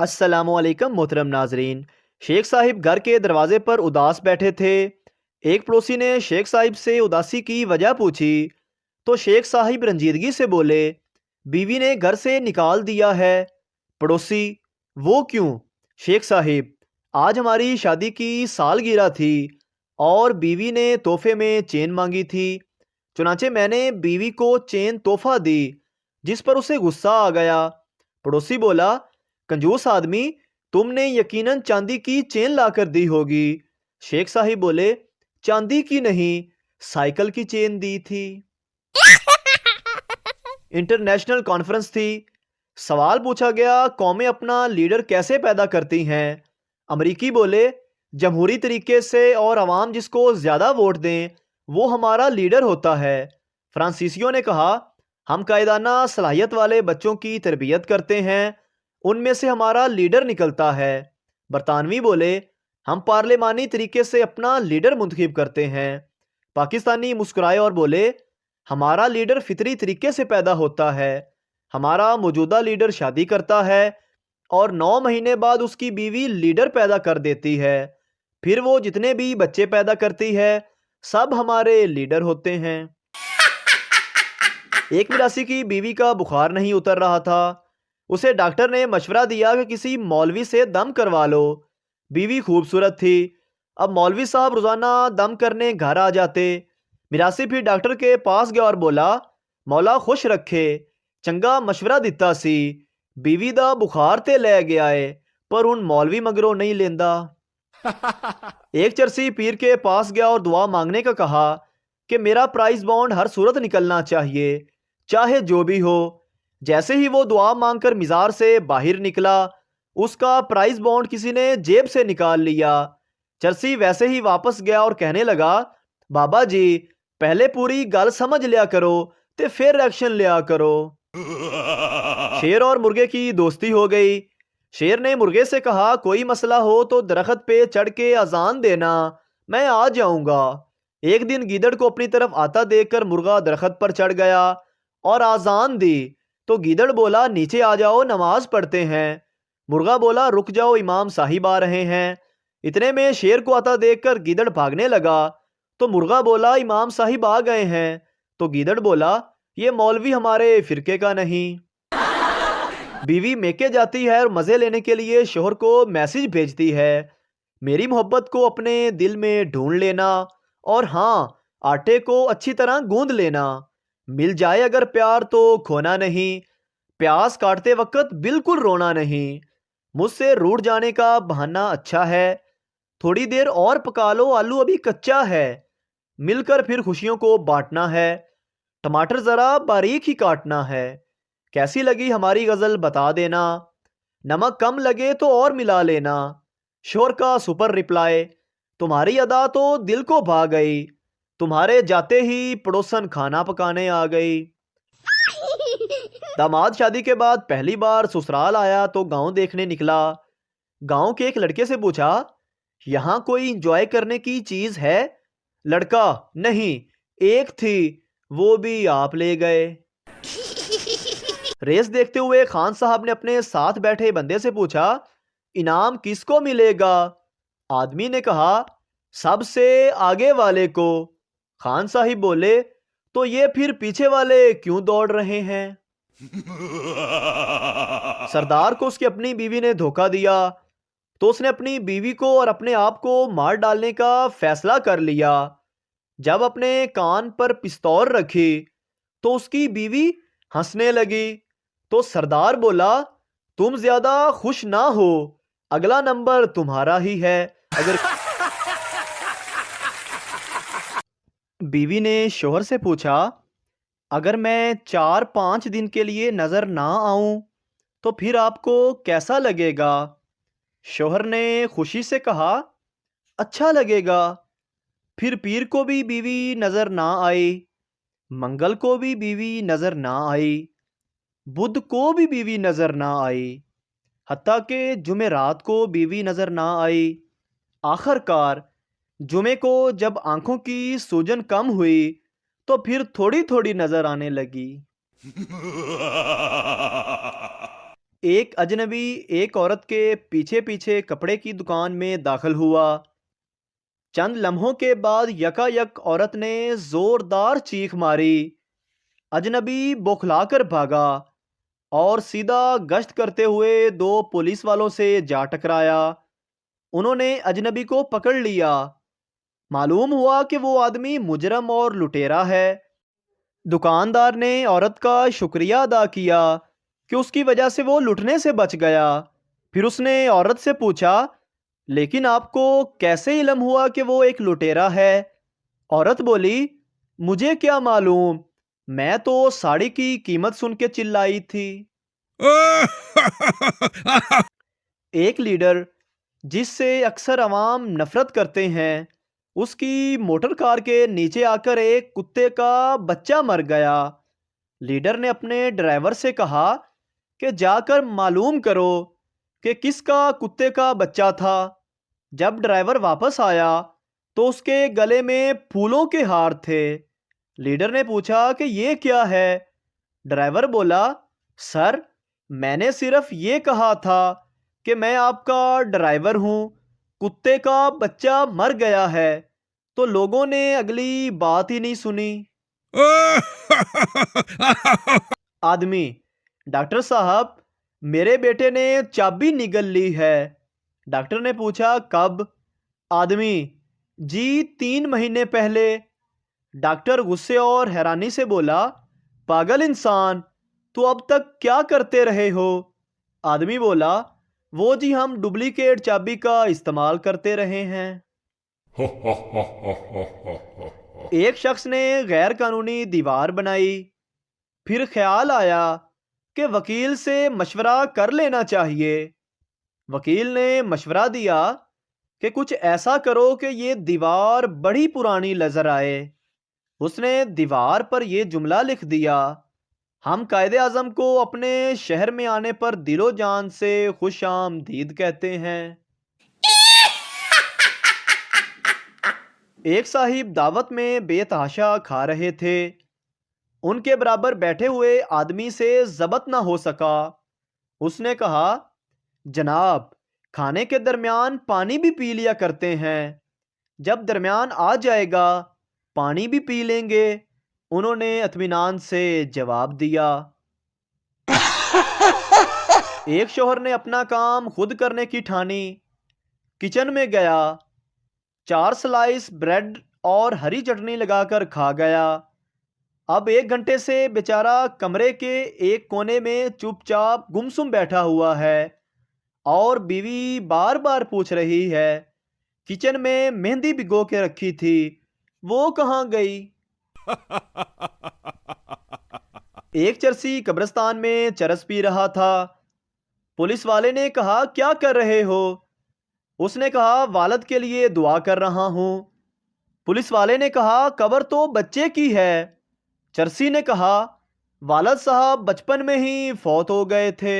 السلام علیکم محترم ناظرین۔ شیخ صاحب گھر کے دروازے پر اداس بیٹھے تھے۔ ایک پڑوسی نے شیخ صاحب سے اداسی کی وجہ پوچھی تو شیخ صاحب رنجیدگی سے بولے، بیوی نے گھر سے نکال دیا ہے۔ پڑوسی: وہ کیوں؟ شیخ صاحب: آج ہماری شادی کی سالگرہ تھی اور بیوی نے تحفے میں چین مانگی تھی، چنانچہ میں نے بیوی کو چین تحفہ دی، جس پر اسے غصہ آ گیا۔ پڑوسی بولا، کنجوس آدمی، تم نے یقیناً چاندی کی چین لا کر دی ہوگی۔ شیخ صاحب بولے، چاندی کی نہیں، سائیکل کی چین دی تھی۔ انٹرنیشنل کانفرنس تھی۔ سوال پوچھا گیا، قومیں اپنا لیڈر کیسے پیدا کرتی ہیں؟ امریکی بولے، جمہوری طریقے سے، اور عوام جس کو زیادہ ووٹ دیں وہ ہمارا لیڈر ہوتا ہے۔ فرانسیسیوں نے کہا، ہم قائدانہ صلاحیت والے بچوں کی تربیت کرتے ہیں، ان میں سے ہمارا لیڈر نکلتا ہے۔ برطانوی بولے، ہم پارلیمانی طریقے سے اپنا لیڈر منتخب کرتے ہیں۔ پاکستانی مسکرائے اور بولے، ہمارا لیڈر فطری طریقے سے پیدا ہوتا ہے، ہمارا موجودہ لیڈر شادی کرتا ہے اور 9 مہینے بعد اس کی بیوی لیڈر پیدا کر دیتی ہے، پھر وہ جتنے بھی بچے پیدا کرتی ہے سب ہمارے لیڈر ہوتے ہیں۔ ایک مراسی کی بیوی کا بخار نہیں اتر رہا تھا۔ اسے ڈاکٹر نے مشورہ دیا کہ کسی مولوی سے دم کروا لو۔ بیوی خوبصورت تھی۔ اب مولوی صاحب روزانہ دم کرنے گھر آ جاتے۔ مراسی پھر ڈاکٹر کے پاس گیا اور بولا، مولا خوش رکھے، چنگا مشورہ دیتا سی، بیوی دا بخار تے لے گیا ہے پر ان مولوی مگروں نہیں لیندا۔ ایک چرسی پیر کے پاس گیا اور دعا مانگنے کا کہا کہ میرا پرائز بانڈ ہر صورت نکلنا چاہیے، چاہے جو بھی ہو۔ جیسے ہی وہ دعا مانگ کر مزار سے باہر نکلا، اس کا پرائز بانڈ کسی نے جیب سے نکال لیا۔ چرسی ویسے ہی واپس گیا اور کہنے لگا، بابا جی پہلے پوری گل سمجھ لیا کرو تے پھر ایکشن لیا کرو۔ شیر اور مرغے کی دوستی ہو گئی۔ شیر نے مرغے سے کہا، کوئی مسئلہ ہو تو درخت پہ چڑھ کے اذان دینا، میں آ جاؤں گا۔ ایک دن گیدڑ کو اپنی طرف آتا دیکھ کر مرغا درخت پر چڑھ گیا اور اذان دی تو گیدڑ بولا، نیچے آ جاؤ نماز پڑھتے ہیں۔ مرغا بولا، رک جاؤ امام صاحب آ رہے ہیں۔ اتنے میں شیر کو آتا دیکھ کر گیدڑ بھاگنے لگا تو مرغا بولا، امام صاحب آ گئے ہیں۔ تو گیدڑ بولا، یہ مولوی ہمارے فرقے کا نہیں۔ بیوی میکے جاتی ہے اور مزے لینے کے لیے شوہر کو میسج بھیجتی ہے، میری محبت کو اپنے دل میں ڈھونڈ لینا، اور ہاں آٹے کو اچھی طرح گوندھ لینا، مل جائے اگر پیار تو کھونا نہیں، پیاز کاٹتے وقت بالکل رونا نہیں، مجھ سے روٹھ جانے کا بہانہ اچھا ہے، تھوڑی دیر اور پکا لو آلو ابھی کچا ہے، مل کر پھر خوشیوں کو بانٹنا ہے، ٹماٹر ذرا باریک ہی کاٹنا ہے، کیسی لگی ہماری غزل بتا دینا، نمک کم لگے تو اور ملا لینا۔ شوہر کا سپر رپلائے، تمہاری ادا تو دل کو بھا گئی، تمہارے جاتے ہی پڑوسن کھانا پکانے آ گئی۔ داماد شادی کے بعد پہلی بار سسرال آیا تو گاؤں دیکھنے نکلا۔ گاؤں کے ایک لڑکے سے پوچھا، یہاں کوئی انجوائے کرنے کی چیز ہے؟ لڑکا، نہیں، ایک تھی، وہ بھی آپ لے گئے۔ ریس دیکھتے ہوئے خان صاحب نے اپنے ساتھ بیٹھے بندے سے پوچھا، انعام کس کو ملے گا؟ آدمی نے کہا، سب سے آگے والے کو۔ خان صاحب بولے، تو یہ پھر پیچھے والے کیوں دوڑ رہے ہیں؟ سردار کو اس کی اپنی بیوی نے دھوکہ دیا تو اس نے اپنی بیوی کو اور اپنے آپ کو مار ڈالنے کا فیصلہ کر لیا۔ جب اپنے کان پر پستول رکھی تو اس کی بیوی ہنسنے لگی تو سردار بولا، تم زیادہ خوش نہ ہو، اگلا نمبر تمہارا ہی ہے۔ اگر بیوی نے شوہر سے پوچھا، اگر میں 4-5 دن کے لیے نظر نہ آؤں تو پھر آپ کو کیسا لگے گا؟ شوہر نے خوشی سے کہا، اچھا لگے گا۔ پھر پیر کو بھی بیوی نظر نہ آئی، منگل کو بھی بیوی نظر نہ آئی، بدھ کو بھی بیوی نظر نہ آئی، حتیٰ کہ جمعرات کو بیوی نظر نہ آئی۔ آخر کار جمعے کو جب آنکھوں کی سوجن کم ہوئی تو پھر تھوڑی تھوڑی نظر آنے لگی۔ ایک اجنبی ایک عورت کے پیچھے پیچھے کپڑے کی دکان میں داخل ہوا۔ چند لمحوں کے بعد یکا یک عورت نے زوردار چیخ ماری۔ اجنبی بوکھلا کر بھاگا اور سیدھا گشت کرتے ہوئے 2 پولیس والوں سے جا ٹکرایا۔ انہوں نے اجنبی کو پکڑ لیا۔ معلوم ہوا کہ وہ آدمی مجرم اور لٹیرا ہے۔ دکاندار نے عورت کا شکریہ ادا کیا کہ اس کی وجہ سے وہ لٹنے سے بچ گیا۔ پھر اس نے عورت سے پوچھا، لیکن آپ کو کیسے علم ہوا کہ وہ ایک لٹیرا ہے؟ عورت بولی، مجھے کیا معلوم، میں تو ساڑی کی قیمت سن کے چلائی تھی۔ ایک لیڈر جس سے اکثر عوام نفرت کرتے ہیں، اس کی موٹر کار کے نیچے آ کر ایک کتے کا بچہ مر گیا۔ لیڈر نے اپنے ڈرائیور سے کہا کہ جا کر معلوم کرو کہ کس کا کتے کا بچہ تھا۔ جب ڈرائیور واپس آیا تو اس کے گلے میں پھولوں کے ہار تھے۔ لیڈر نے پوچھا کہ یہ کیا ہے؟ ڈرائیور بولا، سر، میں نے صرف یہ کہا تھا کہ میں آپ کا ڈرائیور ہوں، کتے کا بچہ مر گیا ہے، تو لوگوں نے اگلی بات ہی نہیں سنی۔ آدمی، ڈاکٹر صاحب، میرے بیٹے نے چابی نگل لی ہے۔ ڈاکٹر نے پوچھا، کب؟ آدمی، جی 3 مہینے پہلے۔ ڈاکٹر غصے اور حیرانی سے بولا، پاگل انسان، تو اب تک کیا کرتے رہے ہو؟ آدمی بولا، وہ جی ہم ڈپلیکیٹ چابی کا استعمال کرتے رہے ہیں۔ ایک شخص نے غیر قانونی دیوار بنائی، پھر خیال آیا کہ وکیل سے مشورہ کر لینا چاہیے۔ وکیل نے مشورہ دیا کہ کچھ ایسا کرو کہ یہ دیوار بڑی پرانی نظر آئے۔ اس نے دیوار پر یہ جملہ لکھ دیا، ہم قائد اعظم کو اپنے شہر میں آنے پر دل و جان سے خوش آمدید کہتے ہیں۔ ایک صاحب دعوت میں بے تحاشا کھا رہے تھے۔ ان کے برابر بیٹھے ہوئے آدمی سے ضبط نہ ہو سکا۔ اس نے کہا، جناب، کھانے کے درمیان پانی بھی پی لیا کرتے ہیں، جب درمیان آ جائے گا پانی بھی پی لیں گے۔ انہوں نے اطمینان سے جواب دیا۔ ایک شوہر نے اپنا کام خود کرنے کی ٹھانی۔ کچن میں گیا، 4 سلائس بریڈ اور ہری چٹنی لگا کر کھا گیا۔ اب 1 گھنٹے سے بیچارہ کمرے کے ایک کونے میں چپ چاپ گمسم بیٹھا ہوا ہے، اور بیوی بار بار پوچھ رہی ہے، کچن میں مہندی بھگو کے رکھی تھی، وہ کہاں گئی؟ ایک چرسی قبرستان میں چرس پی رہا تھا۔ پولیس والے نے کہا، کیا کر رہے ہو؟ اس نے کہا، والد کے لیے دعا کر رہا ہوں۔ پولیس والے نے کہا، قبر تو بچے کی ہے۔ چرسی نے کہا، والد صاحب بچپن میں ہی فوت ہو گئے تھے۔